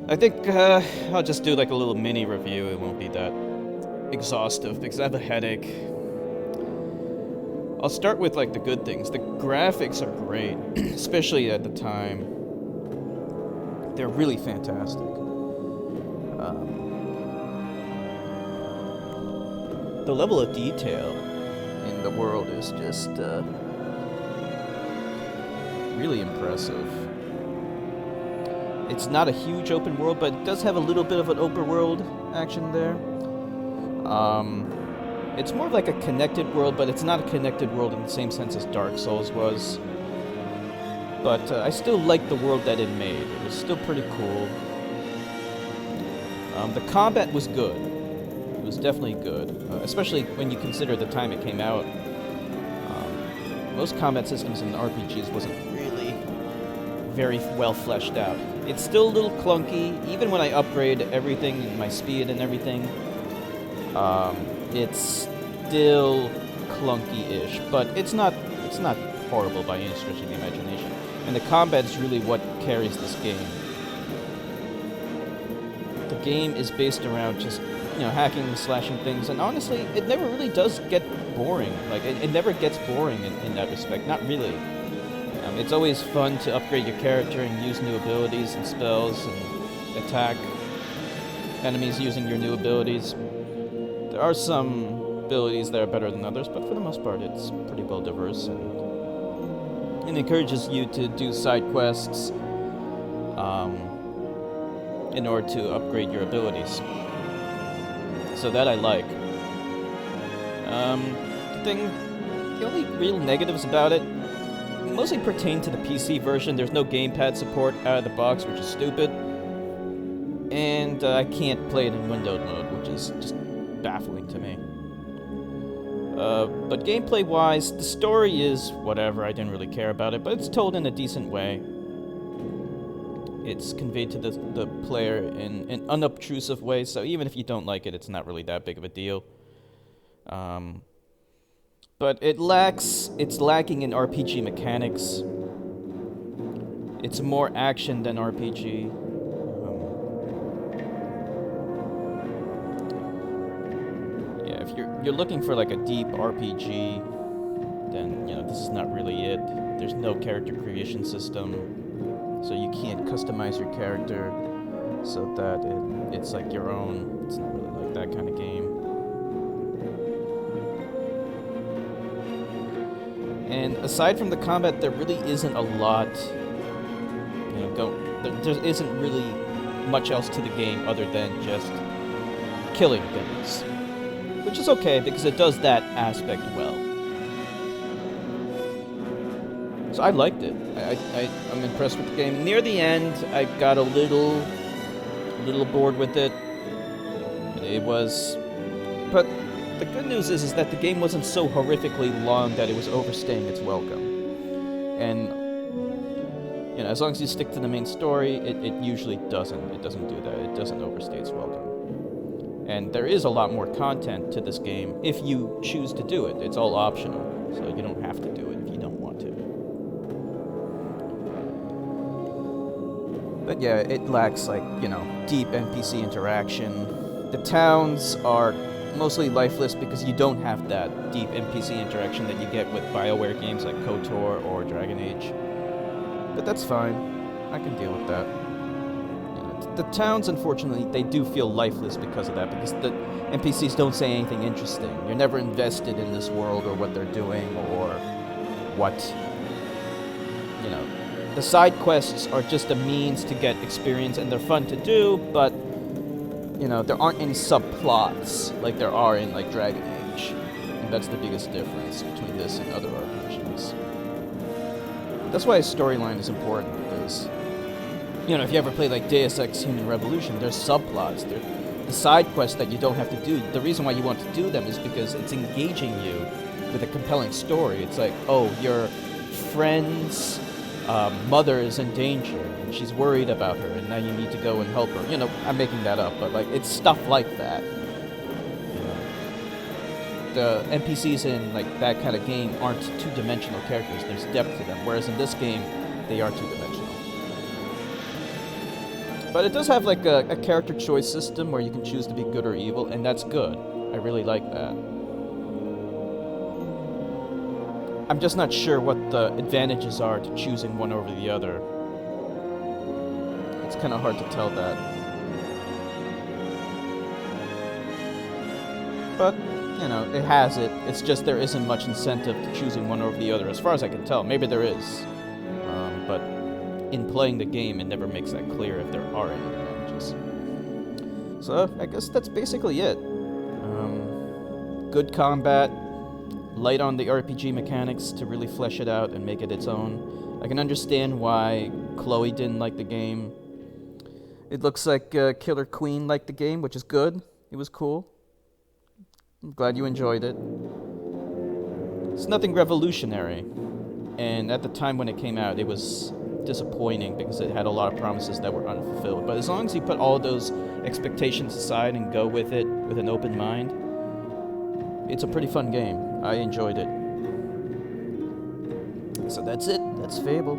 I think I'll just do like a little mini review. It won't be that exhaustive because I have a headache. I'll start with like the good things. The graphics are great, especially at the time. They're really fantastic. The level of detail in the world is just really impressive. It's not a huge open world, but it does have a little bit of an open world action there. It's more like a connected world, but it's not a connected world in the same sense as Dark Souls was. But I still like the world that it made. It was still pretty cool. The combat was good. It was definitely good, especially when you consider the time it came out. Most combat systems in RPGs wasn't really very well fleshed out. It's still a little clunky, even when I upgrade everything, my speed and everything. It's still clunky-ish, but it's not horrible by any stretch of the imagination. And the combat is really what carries this game. The game is based around just, hacking and slashing things, and honestly, it never really does get boring. Like, it never gets boring in that respect. Not really. It's always fun to upgrade your character and use new abilities and spells and attack enemies using your new abilities. There are some abilities that are better than others, but for the most part, it's pretty well diverse, and it encourages you to do side quests in order to upgrade your abilities. So that I like. The only real negatives about it mostly pertain to the PC version. There's no gamepad support out of the box, which is stupid. And I can't play it in windowed mode, which is just baffling to me. But gameplay-wise, the story is whatever. I didn't really care about it, but it's told in a decent way. It's conveyed to the player in an unobtrusive way, so even if you don't like it, it's not really that big of a deal. But it's lacking in RPG mechanics. It's more action than RPG. Yeah, if you're looking for like a deep RPG, then this is not really it. There's no character creation system, so you can't customize your character so that it's like your own. It's not really like that kind of game. And aside from the combat, there really isn't a lot. There isn't really much else to the game other than just killing things, which is okay because it does that aspect well. So I liked it. I'm impressed with the game. Near the end, I got a little bored with it. But the good news is that the game wasn't so horrifically long that it was overstaying its welcome. And as long as you stick to the main story, it usually doesn't. It doesn't do that. It doesn't overstay its welcome. And there is a lot more content to this game if you choose to do it. It's all optional, so you don't have to do it if you don't want to. But yeah, it lacks deep NPC interaction. The towns are mostly lifeless because you don't have that deep NPC interaction that you get with BioWare games like KOTOR or Dragon Age. But that's fine. I can deal with that. The towns, unfortunately, they do feel lifeless because of that, because the NPCs don't say anything interesting. You're never invested in this world or what they're doing or what. The side quests are just a means to get experience, and they're fun to do, but there aren't any subplots like there are in like Dragon Age. And that's the biggest difference between this and other RPGs. That's why a storyline is important, because if you ever play like Deus Ex Human Revolution, there's subplots. The side quests that you don't have to do. The reason why you want to do them is because it's engaging you with a compelling story. It's like, oh, your friend's mother is in danger, and she's worried about her, and now you need to go and help her. I'm making that up, but it's stuff like that. The NPCs in that kind of game aren't two-dimensional characters. There's depth to them, whereas in this game, they are two-dimensional. But it does have like a character choice system where you can choose to be good or evil, and that's good. I really like that. I'm just not sure what the advantages are to choosing one over the other. It's kind of hard to tell that. But, you know, it has it. It's just there isn't much incentive to choosing one over the other, as far as I can tell. Maybe there is. But in playing the game, it never makes that clear if there are any advantages. So, I guess that's basically it. Good combat. Light on the RPG mechanics to really flesh it out and make it its own. I can understand why Chloe didn't like the game. It looks like Killer Queen liked the game, which is good. It was cool. I'm glad you enjoyed it. It's nothing revolutionary. And at the time when it came out, it was disappointing because it had a lot of promises that were unfulfilled. But as long as you put all those expectations aside and go with it with an open mind, it's a pretty fun game. I enjoyed it. So that's it. That's Fable.